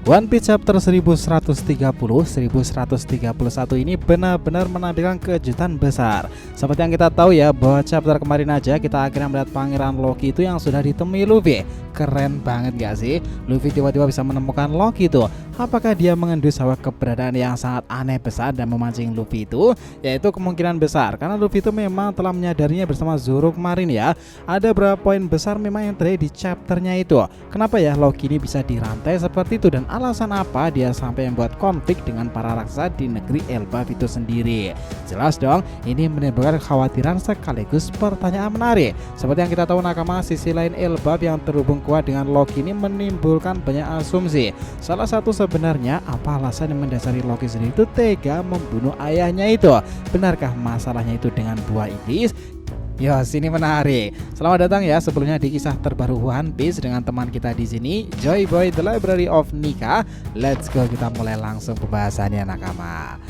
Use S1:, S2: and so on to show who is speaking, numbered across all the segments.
S1: One Piece chapter 1130-1131 ini benar-benar menampilkan kejutan besar. Seperti yang kita tahu ya, bahwa chapter kemarin aja kita akhirnya melihat Pangeran Loki itu yang sudah ditemui Luffy. Keren banget gak sih? Luffy tiba-tiba bisa menemukan Loki itu. Apakah dia mengendus sebuah keberadaan yang sangat aneh besar dan memancing Luffy itu? Yaitu kemungkinan besar, karena Luffy itu memang telah menyadarinya bersama Zoro kemarin ya. Ada beberapa poin besar memang yang terjadi di chapternya itu. Kenapa ya Loki ini bisa dirantai seperti itu, dan alasan apa dia sampai membuat konflik dengan para raksasa di negeri Elbaf itu sendiri? Jelas dong, ini menimbulkan kekhawatiran sekaligus pertanyaan menarik. Seperti yang kita tahu nakama, sisi lain Elbaf yang terhubung kuat dengan Loki ini menimbulkan banyak asumsi. Salah satu sebenarnya apa alasan yang mendasari Loki sendiri itu tega membunuh ayahnya itu? Benarkah masalahnya itu dengan buah iblis? Ya, sini menarik. Selamat datang ya sebelumnya di kisah terbaru One Piece dengan teman kita di sini, Joy Boy The Library of Nika. Let's go, kita mulai langsung pembahasannya nakama.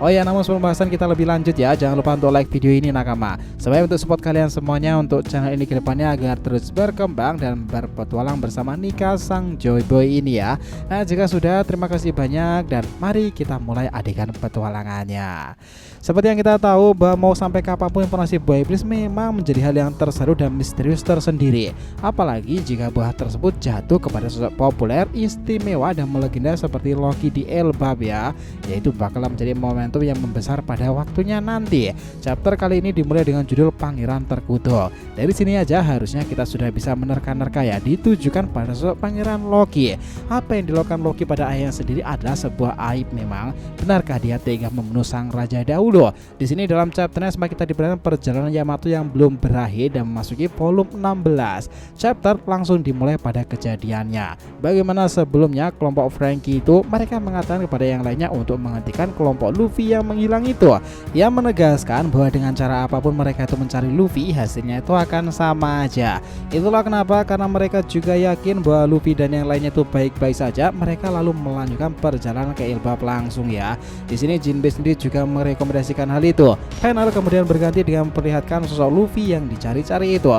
S1: Oh ya, namun sebelum pembahasan kita lebih lanjut ya, jangan lupa untuk like video ini nakama, supaya untuk support kalian semuanya untuk channel ini kedepannya agar terus berkembang dan berpetualang bersama Nika sang Joy Boy ini ya. Nah, jika sudah, terima kasih banyak dan mari kita mulai adegan petualangannya. Seperti yang kita tahu bahwa mau sampai kapanpun informasi buah iblis memang menjadi hal yang terseru dan misterius tersendiri. Apalagi jika buah tersebut jatuh kepada sosok populer, istimewa dan melegenda seperti Loki di Elbaf ya, yaitu bakal menjadi momentum yang membesar pada waktunya nanti. Chapter kali ini dimulai dengan judul Pangeran Terkutuk. Dari sini aja harusnya kita sudah bisa menerka-nerka ya, ditujukan pada sosok Pangeran Loki. Apa yang dilakukan Loki pada ayahnya sendiri adalah sebuah aib memang. Benarkah dia tega membunuh sang raja dahulu? Di sini dalam chapternya semakin kita diperlihatkan perjalanan Yamato yang belum berakhir dan memasuki volume 16. Chapter langsung dimulai pada kejadiannya. Bagaimana sebelumnya kelompok Franky itu mereka mengatakan kepada yang lainnya untuk menghentikan kelompok Luffy yang menghilang itu. Yang menegaskan bahwa dengan cara apapun mereka itu mencari Luffy, hasilnya itu akan sama aja. Itulah kenapa, karena mereka juga yakin bahwa Luffy dan yang lainnya itu baik-baik saja, mereka lalu melanjutkan perjalanan ke Elbaf langsung ya. Di sini Jinbei sendiri juga merekomendasikan hal itu. Panel kemudian berganti dengan memperlihatkan sosok Luffy yang dicari-cari itu.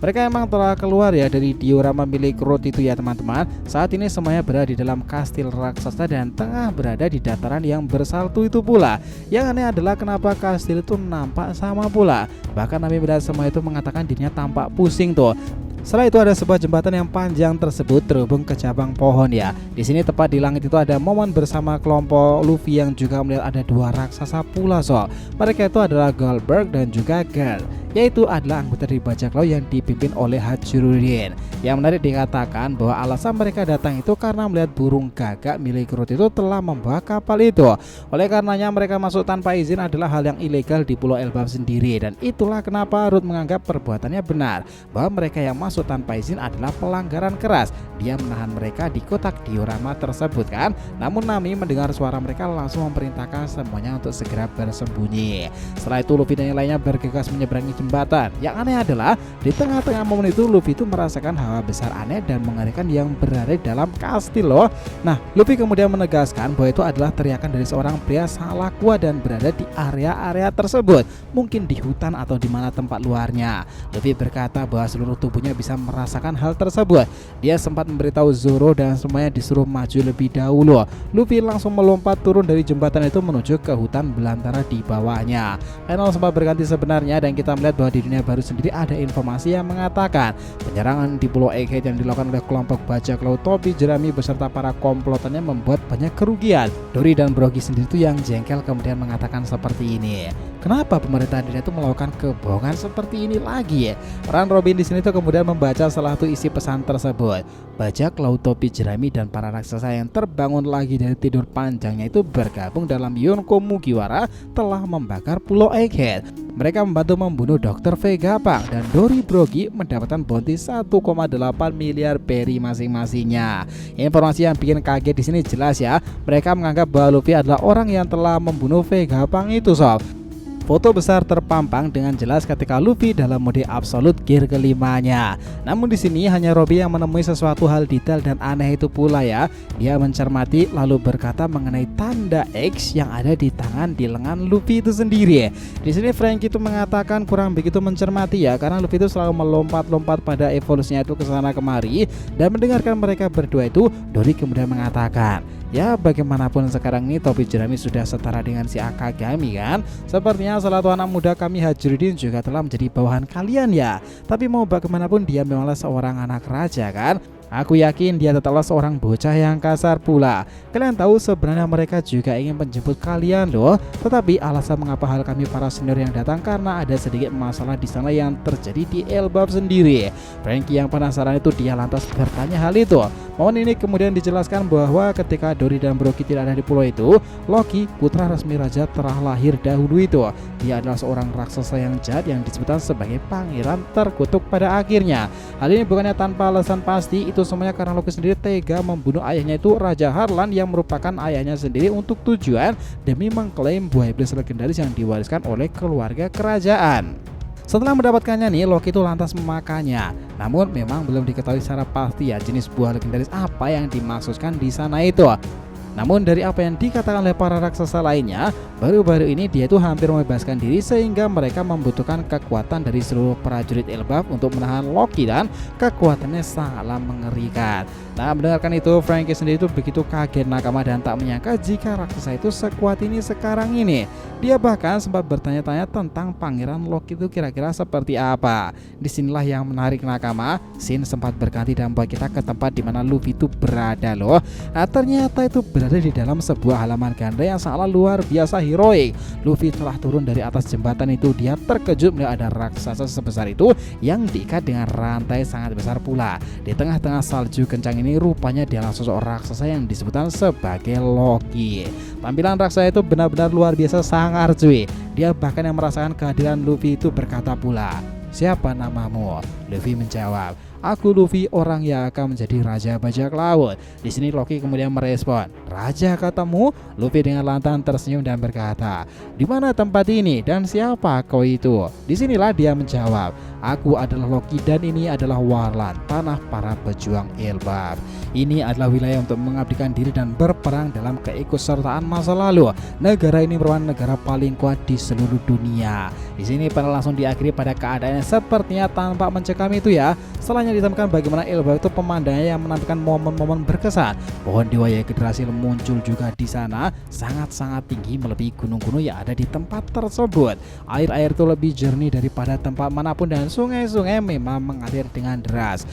S1: Mereka emang telah keluar ya dari diorama milik Road itu ya teman-teman. Saat ini semuanya berada di dalam kastil raksasa dan tengah berada di dataran yang bersalju itu pula. Yang aneh adalah kenapa kastil itu nampak sama pula. Bahkan Nami Beda semua itu mengatakan dirinya tampak pusing tuh. Setelah itu ada sebuah jembatan yang panjang tersebut terhubung ke cabang pohon ya. Di sini tepat di langit itu ada momen bersama kelompok Luffy yang juga melihat ada dua raksasa pula Mereka itu adalah Goldberg dan juga Girl, yaitu adalah anggota dari bajak laut yang dipimpin oleh Hachururin. Yang menarik dikatakan bahwa alasan mereka datang itu karena melihat burung gagak milik Road itu telah membawa kapal itu. Oleh karenanya mereka masuk tanpa izin adalah hal yang ilegal di Pulau Elbaf sendiri, dan itulah kenapa Road menganggap perbuatannya benar, bahwa mereka yang masuk tanpa izin adalah pelanggaran keras. Dia menahan mereka di kotak diorama tersebut kan. Namun Nami mendengar suara mereka langsung memerintahkan semuanya untuk segera bersembunyi. Setelah itu Luffy dan yang lainnya bergegas menyeberangi jembatan. Yang aneh adalah di tengah-tengah momen itu Luffy itu merasakan hawa besar aneh dan mengerikan yang berada di dalam kastil loh. Nah, Luffy kemudian menegaskan bahwa itu adalah teriakan dari seorang pria sangat kuat dan berada di area-area tersebut, mungkin di hutan atau di mana tempat luarnya. Luffy berkata bahwa seluruh tubuhnya bisa merasakan hal tersebut. Dia sempat memberitahu Zoro dan semuanya disuruh maju lebih dahulu. Luffy langsung melompat turun dari jembatan itu menuju ke hutan belantara di bawahnya. Panel sempat berganti sebenarnya dan kita melihat bahwa di dunia baru sendiri ada informasi yang mengatakan penyerangan di Pulau Egghead yang dilakukan oleh kelompok bajak laut Topi Jerami beserta para komplotannya membuat banyak kerugian. Dory dan Brogy sendiri itu yang jengkel kemudian mengatakan seperti ini. Kenapa pemerintah dunia itu melakukan kebohongan seperti ini lagi? Peran Robin di sini tuh kemudian membaca salah satu isi pesan tersebut. Bajak laut Topi Jerami dan para raksasa yang terbangun lagi dari tidur panjangnya itu bergabung dalam Yonko Mugiwara telah membakar Pulau Egghead. Mereka membantu membunuh Dr. Vegapunk dan Dory Brogy mendapatkan bounty 1,8 miliar berry masing-masingnya. Informasi yang bikin kaget di sini jelas ya. Mereka menganggap bahwa Luffy adalah orang yang telah membunuh Vegapunk itu Foto besar terpampang dengan jelas ketika Luffy dalam mode absolute gear kelimanya. Namun di sini hanya Robby yang menemui sesuatu hal detail dan aneh itu pula ya. Dia mencermati lalu berkata mengenai tanda X yang ada di tangan di lengan Luffy itu sendiri. Di sini Franky itu mengatakan kurang begitu mencermati ya, karena Luffy itu selalu melompat-lompat pada evolusinya itu ke sana kemari. Dan mendengarkan mereka berdua itu, Dory kemudian mengatakan, ya bagaimanapun sekarang ini topi jerami sudah setara dengan si Akagami kan. Sepertinya salah satu anak muda kami Hajirudin juga telah menjadi bawahan kalian ya. Tapi mau bagaimanapun dia memanglah seorang anak raja kan. Aku yakin dia tetaplah seorang bocah yang kasar pula. Kalian tahu sebenarnya mereka juga ingin menjemput kalian loh. Tetapi alasan mengapa hal kami para senior yang datang karena ada sedikit masalah di sana yang terjadi di Elbaf sendiri. Franky yang penasaran itu dia lantas bertanya hal itu. Momen ini kemudian dijelaskan bahwa ketika Dory dan Brogy tidak ada di pulau itu, Loki, putra resmi raja telah lahir dahulu itu. Dia adalah seorang raksasa yang jahat yang disebutkan sebagai pangeran terkutuk pada akhirnya. Hal ini bukannya tanpa alasan pasti, itu semuanya karena Loki sendiri tega membunuh ayahnya itu Raja Harlan yang merupakan ayahnya sendiri untuk tujuan demi mengklaim buah iblis legendaris yang diwariskan oleh keluarga kerajaan. Setelah mendapatkannya nih, Loki itu lantas memakannya. Namun memang belum diketahui secara pasti ya jenis buah legendaris apa yang dimaksudkan di sana itu. Namun dari apa yang dikatakan oleh para raksasa lainnya, baru-baru ini dia itu hampir membebaskan diri sehingga mereka membutuhkan kekuatan dari seluruh prajurit Elbaf untuk menahan Loki dan kekuatannya sangatlah mengerikan. Nah, mendengarkan itu Franky sendiri itu begitu kaget nakama dan tak menyangka jika raksasa itu sekuat ini sekarang ini. Dia bahkan sempat bertanya-tanya tentang pangeran Loki itu kira-kira seperti apa. Disinilah yang menarik nakama, scene sempat berganti dan membawa kita ke tempat di mana Luffy itu berada loh. Nah, ternyata itu berada di dalam sebuah halaman ganda yang sangat luar biasa heroik. Luffy telah turun dari atas jembatan itu. Dia terkejut melihat ada raksasa sebesar itu yang diikat dengan rantai sangat besar pula. Di tengah-tengah salju kencang ini rupanya dialah sosok raksasa yang disebutkan sebagai Loki. Tampilan raksasa itu benar-benar luar biasa sangar cuy. Dia bahkan yang merasakan kehadiran Luffy itu berkata pula, "Siapa namamu?" Luffy menjawab, "Aku Luffy, orang yang akan menjadi raja bajak laut." Di sini Loki kemudian merespon, "Raja katamu?" Luffy dengan lantang tersenyum dan berkata, "Di mana tempat ini dan siapa kau itu?" Disinilah dia menjawab, "Aku adalah Loki dan ini adalah Warland, tanah para pejuang Elbaf. Ini adalah wilayah untuk mengabdikan diri dan berperang dalam keikutsertaan masa lalu. Negara ini merupakan negara paling kuat di seluruh dunia." Di sini panel langsung diakhiri pada keadaannya sepertinya tanpa mencekam itu ya. Setelahnya ditemukan bagaimana Elbaf itu pemandangannya yang menampilkan momen-momen berkesan. Pohon dewa Yggdrasil muncul juga di sana, sangat-sangat tinggi melebihi gunung-gunung yang ada di tempat tersebut. Air-air itu lebih jernih daripada tempat manapun dan sungai-sungai memang mengalir dengan deras.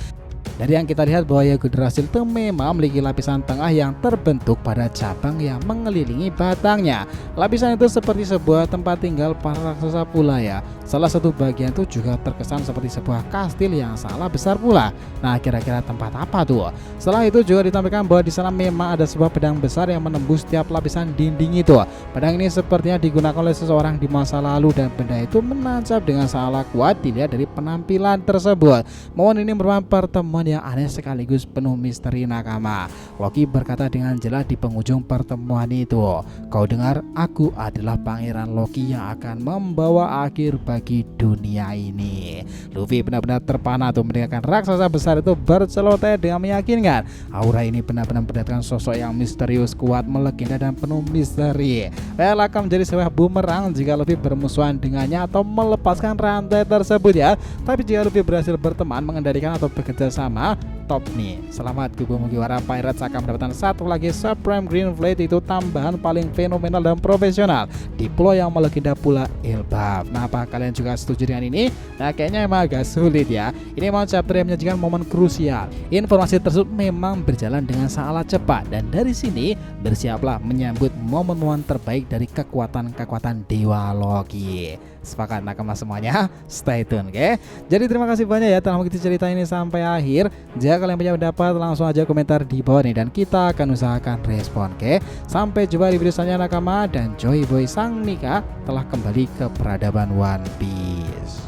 S1: Dari yang kita lihat bahwa Yggdrasil itu memang memiliki lapisan tengah yang terbentuk pada cabang yang mengelilingi batangnya. Lapisan itu seperti sebuah tempat tinggal para raksasa pula ya. Salah satu bagian itu juga terkesan seperti sebuah kastil yang sangat besar pula. Nah, kira-kira tempat apa tuh? Setelah itu juga ditampilkan bahwa di sana memang ada sebuah pedang besar yang menembus setiap lapisan dinding itu. Pedang ini sepertinya digunakan oleh seseorang di masa lalu dan benda itu menancap dengan sangat kuat dilihat dari penampilan tersebut. Momen ini merupakan pertemuan yang aneh sekaligus penuh misteri nakama. Loki berkata dengan jelas di penghujung pertemuan itu, "Kau dengar, aku adalah pangeran Loki yang akan membawa akhir bagi dunia ini." Luffy benar-benar terpana tuh mendengarkan raksasa besar itu berceloteh dengan meyakinkan. Aura ini benar-benar mendatangkan sosok yang misterius, kuat, melegenda dan penuh misteri. Well, akan menjadi sebuah bumerang jika Luffy bermusuhan dengannya atau melepaskan rantai tersebut ya. Tapi jika Luffy berhasil berteman, mengendalikan atau bekerja sama, top nih. Selamat Kubu Mugiwara Pirates akan mendapatkan satu lagi Supreme Green Fleet, itu tambahan paling fenomenal dan profesional di pulau yang melegenda pula Elbaf. Nah, apa kalian juga setuju dengan ini? Nah, kayaknya emang agak sulit ya. Ini memang chapter yang menyajikan momen krusial. Informasi tersebut memang berjalan dengan sangat cepat dan dari sini bersiaplah menyambut momen-momen terbaik dari kekuatan-kekuatan Dewa Loki. Sepakat nakama semuanya? Stay tune, oke? Jadi terima kasih banyak ya telah mengikuti cerita ini sampai akhir. Jika kalian punya pendapat langsung aja komentar di bawah nih dan kita akan usahakan respon, oke? Sampai jumpa di video selanjutnya nakama, dan Joy Boy Sang Mika telah kembali ke peradaban One Piece.